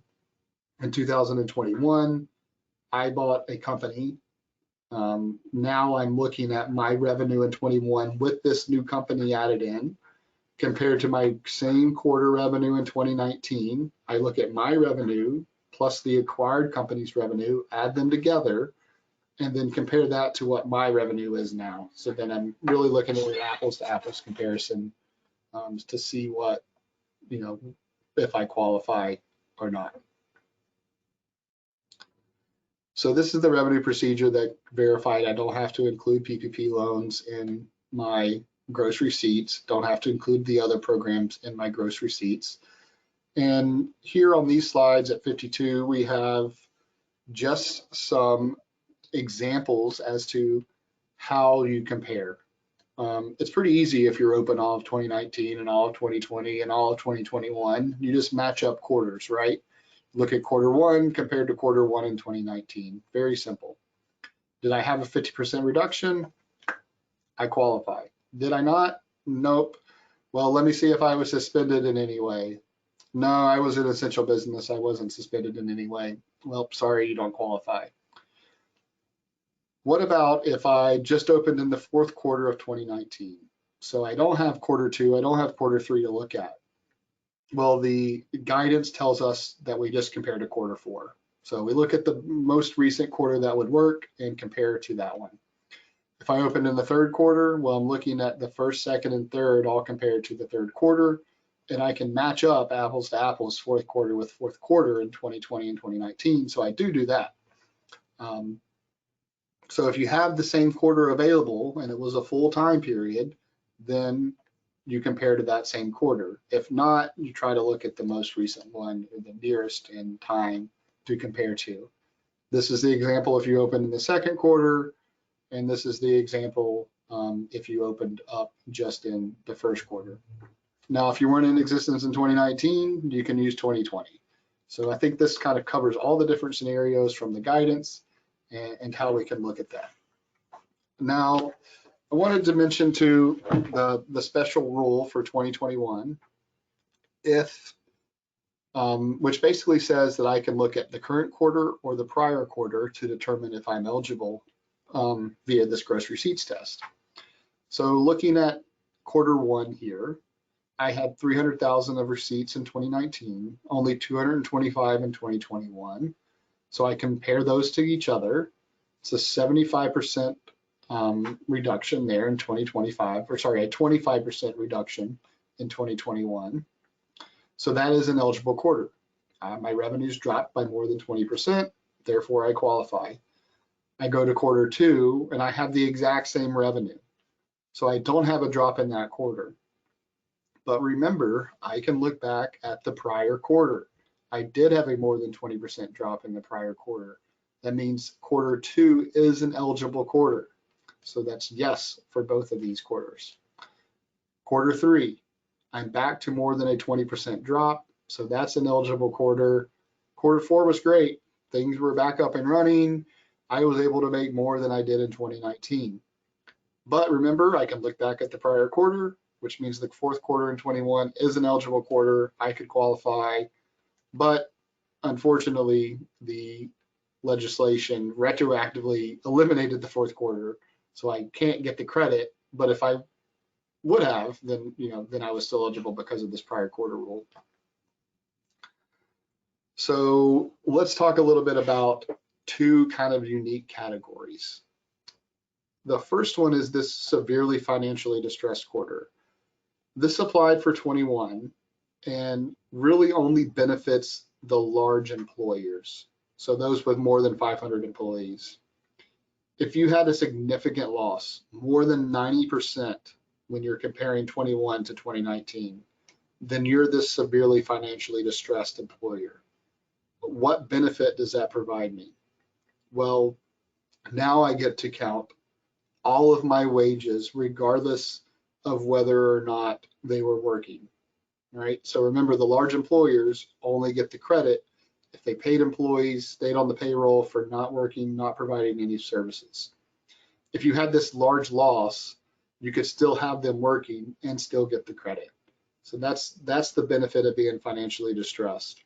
in 2021, I bought a company. Now I'm looking at my revenue in 21 with this new company added in compared to my same quarter revenue in 2019. I look at my revenue plus the acquired company's revenue, add them together, and then compare that to what my revenue is now. So then I'm really looking at an apples to apples comparison to see what, if I qualify or not. So this is the revenue procedure that verified I don't have to include PPP loans in my gross receipts, don't have to include the other programs in my gross receipts. And here on these slides at 52, we have just some examples as to how you compare. It's pretty easy if you're open all of 2019 and all of 2020 and all of 2021. You just match up quarters, right? Look at quarter one compared to quarter one in 2019. Very simple. Did I have a 50% reduction? I qualify. Did I not? Nope. Well, let me see if I was suspended in any way. No, I was an essential business. I wasn't suspended in any way. Well, sorry, you don't qualify. What about if I just opened in the fourth quarter of 2019? So I don't have quarter two, I don't have quarter three to look at. Well, the guidance tells us that we just compare to quarter four. So we look at the most recent quarter that would work and compare to that one. If I opened in the third quarter, well, I'm looking at the first, second, and third all compared to the third quarter, and I can match up apples to apples, fourth quarter with fourth quarter in 2020 and 2019. So I do that. So if you have the same quarter available and it was a full time period, then you compare to that same quarter. If not, you try to look at the most recent one, or the nearest in time to compare to. This is the example if you open in the second quarter, and this is the example if you opened up just in the first quarter. Now, if you weren't in existence in 2019, you can use 2020. So I think this kind of covers all the different scenarios from the guidance and how we can look at that. Now, I wanted to mention too the special rule for 2021, which basically says that I can look at the current quarter or the prior quarter to determine if I'm eligible via this gross receipts test. So looking at quarter one here, I had 300,000 of receipts in 2019, only 225 in 2021. So I compare those to each other. It's a 75% reduction there in 2025, or sorry, a 25% reduction in 2021. So that is an eligible quarter. My revenues dropped by more than 20%, therefore I qualify. I go to quarter two and I have the exact same revenue. So I don't have a drop in that quarter. But remember, I can look back at the prior quarter. I did have a more than 20% drop in the prior quarter. That means quarter two is an eligible quarter. So that's yes for both of these quarters. Quarter three, I'm back to more than a 20% drop. So that's an eligible quarter. Quarter four was great. Things were back up and running. I was able to make more than I did in 2019. But remember, I can look back at the prior quarter, which means the fourth quarter in 21 is an eligible quarter. I could qualify. But unfortunately, the legislation retroactively eliminated the fourth quarter, so I can't get the credit. But if I would have, then then I was still eligible because of this prior quarter rule. So let's talk a little bit about two kind of unique categories. The first one is this severely financially distressed quarter. This applied for 21 and really only benefits the large employers. So those with more than 500 employees. If you had a significant loss, more than 90% when you're comparing 21 to 2019, then you're this severely financially distressed employer. What benefit does that provide me? Well, now I get to count all of my wages regardless of whether or not they were working. Right? So remember, the large employers only get the credit if they paid employees, stayed on the payroll for not working, not providing any services. If you had this large loss, you could still have them working and still get the credit. So that's the benefit of being financially distressed.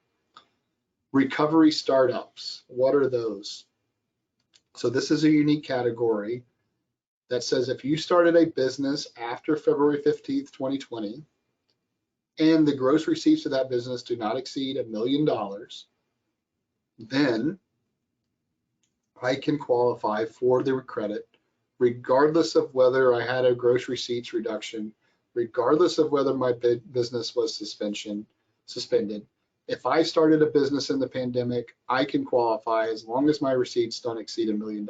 Recovery startups, what are those? So this is a unique category that says if you started a business after February 15th, 2020, and the gross receipts of that business do not exceed $1 million, then I can qualify for the credit regardless of whether I had a gross receipts reduction, regardless of whether my business was suspended. If I started a business in the pandemic, I can qualify as long as my receipts don't exceed $1 million.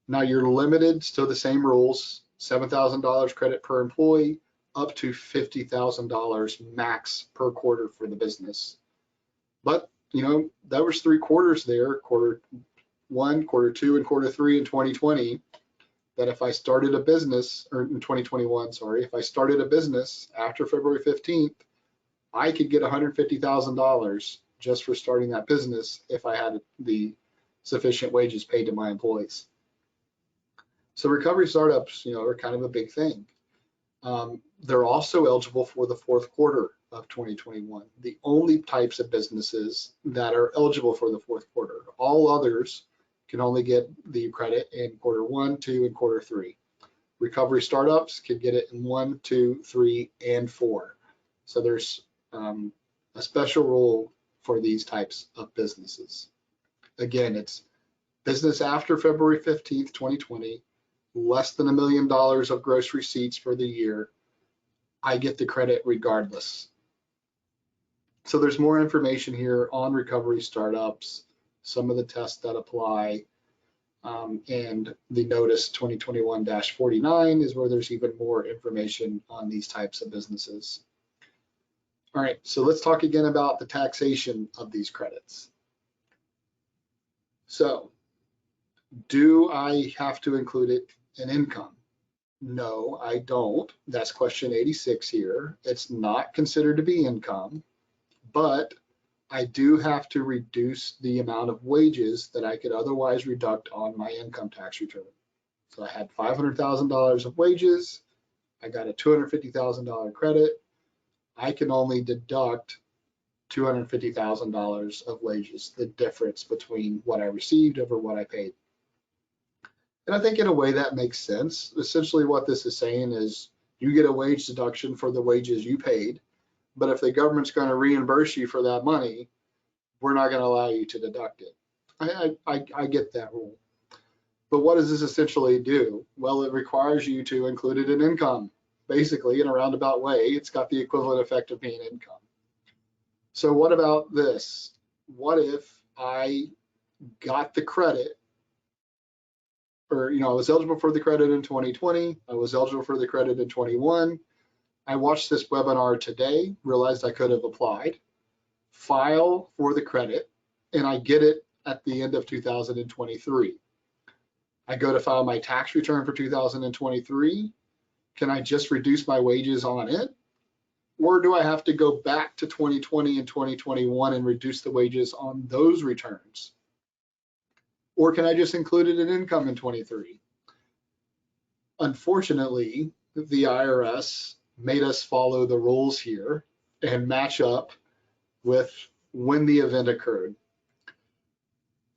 Now you're limited, still the same rules, $7,000 credit per employee, up to $50,000 max per quarter for the business. But, you know, that was 3 quarters there, quarter 1, quarter 2, and quarter 3 in 2020, that if I started a business, or in 2021, sorry, if I started a business after February 15th, I could get $150,000 just for starting that business if I had the sufficient wages paid to my employees. So recovery startups, you know, are kind of a big thing. They're also eligible for the 4th quarter of 2021. The only types of businesses that are eligible for the 4th quarter. All others can only get the credit in quarter 1, 2, and quarter 3. Recovery startups can get it in 1, 2, 3, and 4. So there's a special rule for these types of businesses. Again, it's business after February 15th, 2020, less than $1 million of gross receipts for the year. I get the credit regardless. So there's more information here on recovery startups, some of the tests that apply, and the notice 2021-49 is where there's even more information on these types of businesses. All right, so let's talk again about the taxation of these credits. So, do I have to include it in income? No, I don't. That's question 86 here. It's not considered to be income, but I do have to reduce the amount of wages that I could otherwise deduct on my income tax return. So I had $500,000 of wages. I got a $250,000 credit. I can only deduct $250,000 of wages, the difference between what I received over what I paid. And I think in a way that makes sense. Essentially what this is saying is you get a wage deduction for the wages you paid, but if the government's going to reimburse you for that money, we're not going to allow you to deduct it. I get that rule. But what does this essentially do? Well, it requires you to include it in income. Basically, in a roundabout way, it's got the equivalent effect of being income. So what about this? What if I got the credit, or, you know, I was eligible for the credit in 2020, I was eligible for the credit in 21, I watched this webinar today, realized I could have applied, file for the credit, and I get it at the end of 2023. I go to file my tax return for 2023. Can I just reduce my wages on it? Or do I have to go back to 2020 and 2021 and reduce the wages on those returns? Or can I just include it in income in 23? Unfortunately, the IRS made us follow the rules here and match up with when the event occurred.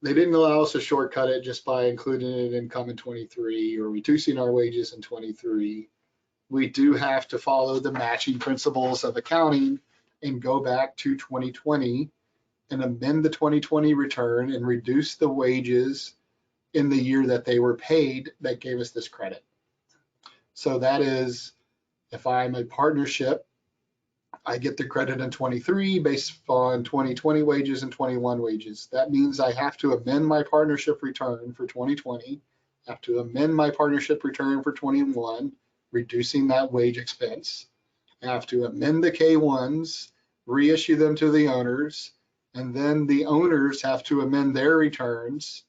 They didn't allow us to shortcut it just by including it in income in 23 or reducing our wages in 23. We do have to follow the matching principles of accounting and go back to 2020 and amend the 2020 return and reduce the wages in the year that they were paid that gave us this credit. So that is, if I'm a partnership, I get the credit in 23 based on 2020 wages and 21 wages. That means I have to amend my partnership return for 2020, have to amend my partnership return for 21, reducing that wage expense. I have to amend the K1s, reissue them to the owners, and then the owners have to amend their returns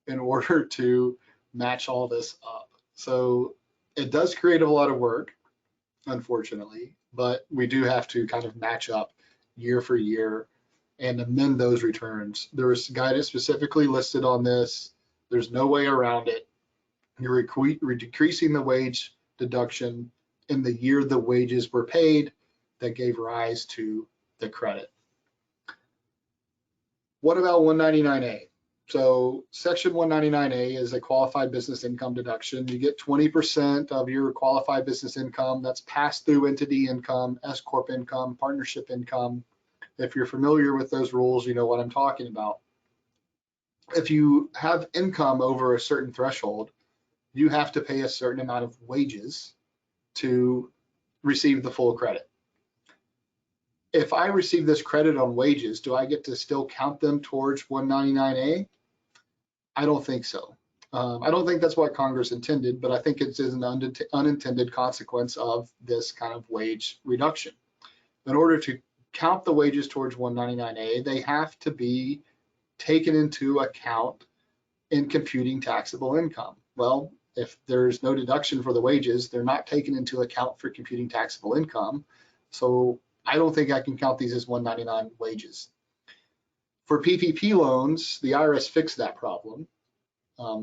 in order to match all this up. So it does create a lot of work, unfortunately, but we do have to kind of match up year for year and amend those returns. There is guidance specifically listed on this. There's no way around it. You're decreasing the wage deduction in the year the wages were paid that gave rise to the credit. What about 199A? So section 199A is a qualified business income deduction. You get 20% of your qualified business income. That's pass-through entity income, S-corp income, partnership income, If you're familiar with those rules, you know what I'm talking about. If you have income over a certain threshold, you have to pay a certain amount of wages to receive the full credit. If I receive this credit on wages, do I get to still count them towards 199A? I don't think so. I don't think that's what Congress intended, but I think it is an unintended consequence of this kind of wage reduction. In order to count the wages towards 199A, they have to be taken into account in computing taxable income. Well, if there's no deduction for the wages, they're not taken into account for computing taxable income. So I don't think I can count these as 199 wages. For PPP loans, the IRS fixed that problem.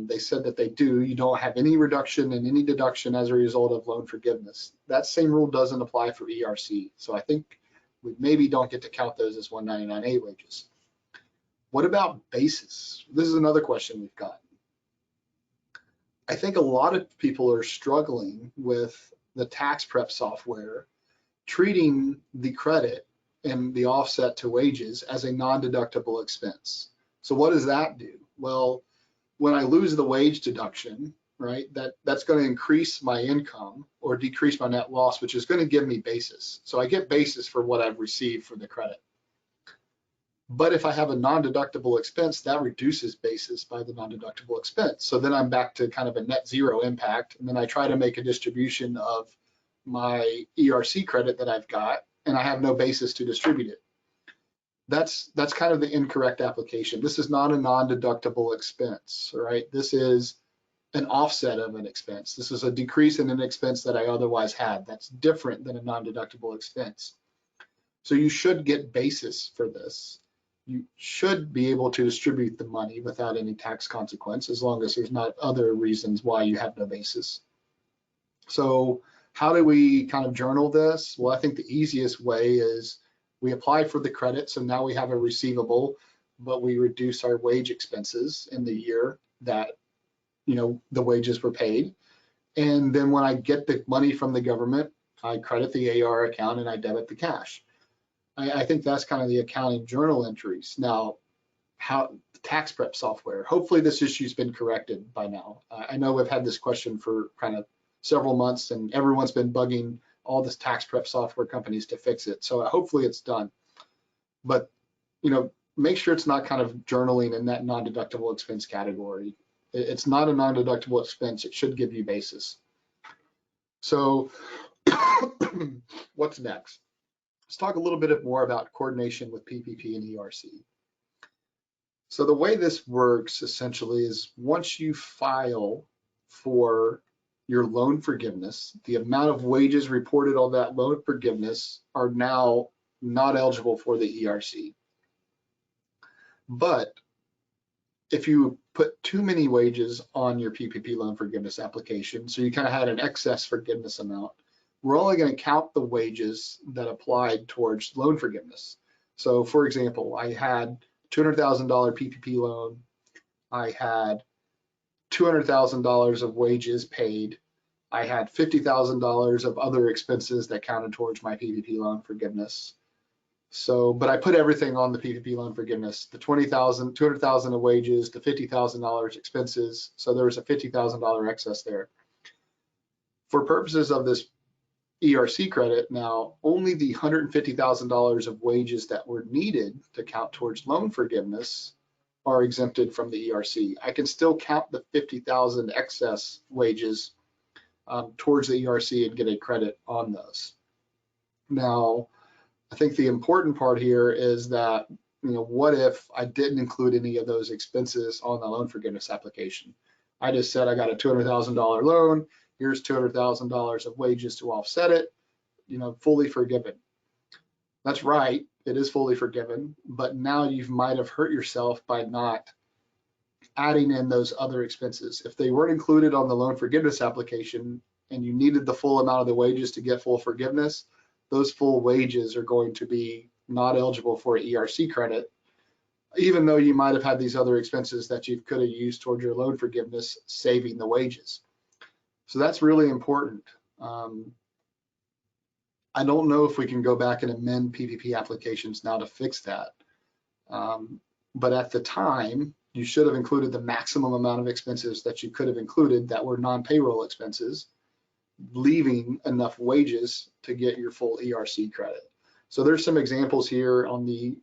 They said that they do. You don't have any reduction and any deduction as a result of loan forgiveness. That same rule doesn't apply for ERC. So I think we maybe don't get to count those as 199A wages. What about basis? This is another question we've got. I think a lot of people are struggling with the tax prep software treating the credit and the offset to wages as a non-deductible expense. So what does that do? Well, when I lose the wage deduction, right, that's going to increase my income or decrease my net loss, which is going to give me basis. So I get basis for what I've received for the credit. But if I have a non-deductible expense, that reduces basis by the non-deductible expense. So then I'm back to kind of a net zero impact. And then I try to make a distribution of my ERC credit that I've got, and I have no basis to distribute it. That's kind of the incorrect application. This is not a non-deductible expense, right? This is an offset of an expense. This is a decrease in an expense that I otherwise had. That's different than a non-deductible expense. So you should get basis for this. You should be able to distribute the money without any tax consequence, as long as there's not other reasons why you have no basis. So how do we kind of journal this? Well, I think the easiest way is we apply for the credit, so now we have a receivable, but we reduce our wage expenses in the year that, you know, the wages were paid. And then when I get the money from the government, I credit the AR account and I debit the cash. I think that's kind of the accounting journal entries. Now, how the tax prep software, hopefully this issue's been corrected by now. I know we've had this question for kind of several months and everyone's been bugging all this tax prep software companies to fix it. So hopefully it's done. But, you know, make sure it's not kind of journaling in that non-deductible expense category. It's not a non-deductible expense. It should give you basis. So what's next? Let's talk a little bit more about coordination with PPP and ERC. So the way this works essentially is once you file for your loan forgiveness, the amount of wages reported on that loan forgiveness are now not eligible for the ERC. But if you put too many wages on your PPP loan forgiveness application, so you kind of had an excess forgiveness amount, we're only going to count the wages that applied towards loan forgiveness. So for example, I had $200,000 PPP loan. I had $200,000 of wages paid. I had $50,000 of other expenses that counted towards my PPP loan forgiveness. So, but I put everything on the PPP loan forgiveness, the $20,000, $200,000 of wages, the $50,000 expenses. So there was a $50,000 excess there. For purposes of this ERC credit, now only the $150,000 of wages that were needed to count towards loan forgiveness are exempted from the ERC. I can still count the 50,000 excess wages towards the ERC and get a credit on those. Now, I think the important part here is that, you know, what if I didn't include any of those expenses on the loan forgiveness application? I just said I got a $200,000 loan. Here's $200,000 of wages to offset it, you know, fully forgiven. That's right, it is fully forgiven, but now you might have hurt yourself by not adding in those other expenses. If they weren't included on the loan forgiveness application and you needed the full amount of the wages to get full forgiveness, those full wages are going to be not eligible for an ERC credit, even though you might have had these other expenses that you could have used toward your loan forgiveness, saving the wages. So that's really important. I don't know if we can go back and amend PPP applications now to fix that. But at the time, you should have included the maximum amount of expenses that you could have included that were non-payroll expenses, leaving enough wages to get your full ERC credit. So there's some examples here on the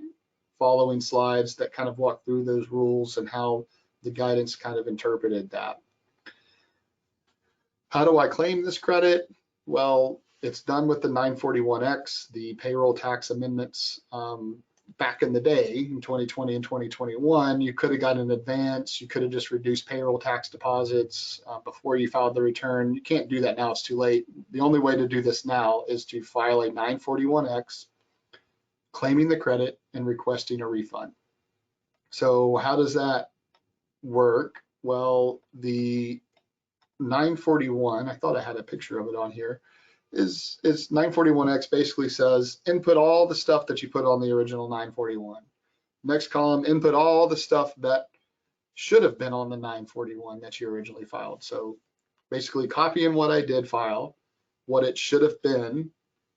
following slides that kind of walk through those rules and how the guidance kind of interpreted that. How do I claim this credit? Well, it's done with the 941X, the payroll tax amendments. Back in the day, in 2020 and 2021, you could have gotten an advance. You could have just reduced payroll tax deposits before you filed the return. You can't do that now, it's too late. The only way to do this now is to file a 941X, claiming the credit and requesting a refund. So how does that work? Well, the 941, I thought I had a picture of it on here, is 941X basically says input all the stuff that you put on the original 941. Next column, input all the stuff that should have been on the 941 that you originally filed. So basically copying what I did file, what it should have been,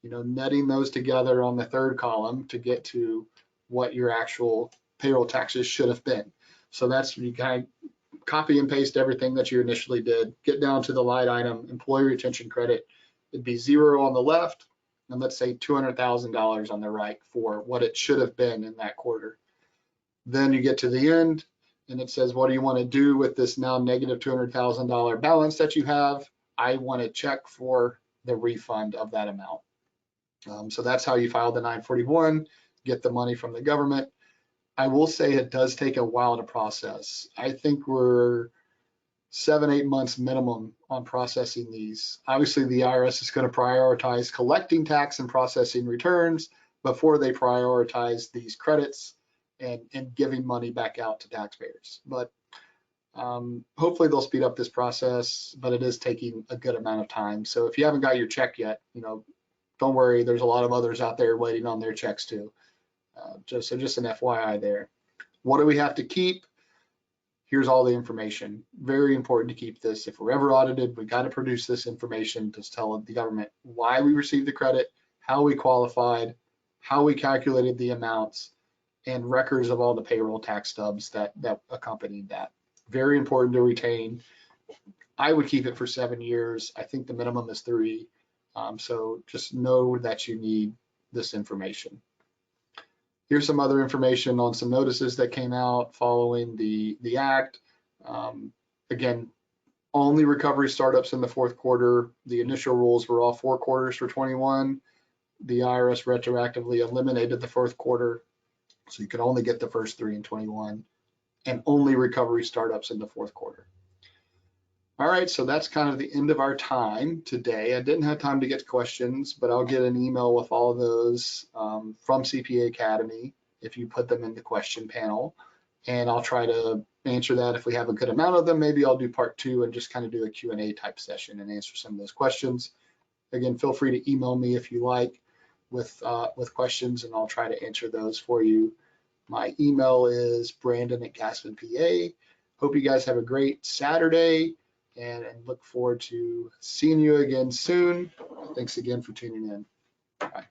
netting those together on the third column to get to what your actual payroll taxes should have been. So that's, you kind of copy and paste everything that you initially did, get down to the line item, employee retention credit. It'd be 0 on the left, and let's say $200,000 on the right for what it should have been in that quarter. Then you get to the end, and it says, what do you want to do with this now negative $200,000 balance that you have? I want to check for the refund of that amount. So that's how you file the 941, get the money from the government. I will say it does take a while to process. I think we're 7-8 months minimum on processing these. Obviously, the IRS is going to prioritize collecting tax and processing returns before they prioritize these credits and giving money back out to taxpayers. But hopefully they'll speed up this process, but it is taking a good amount of time. So if you haven't got your check yet, don't worry, there's a lot of others out there waiting on their checks too. Just an FYI there. What do we have to keep? Here's all the information. Very important to keep this. If we're ever audited, we got to produce this information to tell the government why we received the credit, how we qualified, how we calculated the amounts, and records of all the payroll tax stubs that accompanied that. Very important to retain. I would keep it for 7 years. I think the minimum is 3. So just know that you need this information. Here's some other information on some notices that came out following the act. Again, only recovery startups in the 4th quarter. The initial rules were all 4 quarters for 21. The IRS retroactively eliminated the 4th quarter, so you could only get the first 3 in 21, and only recovery startups in the 4th quarter. All right, so that's kind of the end of our time today. I didn't have time to get to questions, but I'll get an email with all of those from CPA Academy if you put them in the question panel, and I'll try to answer that. If we have a good amount of them, maybe I'll do part 2 and just kind of do a Q&A type session and answer some of those questions. Again, feel free to email me if you like with questions, and I'll try to answer those for you. My email is brandon@gassman.pa. Hope you guys have a great Saturday, and look forward to seeing you again soon. Thanks again for tuning in. Bye.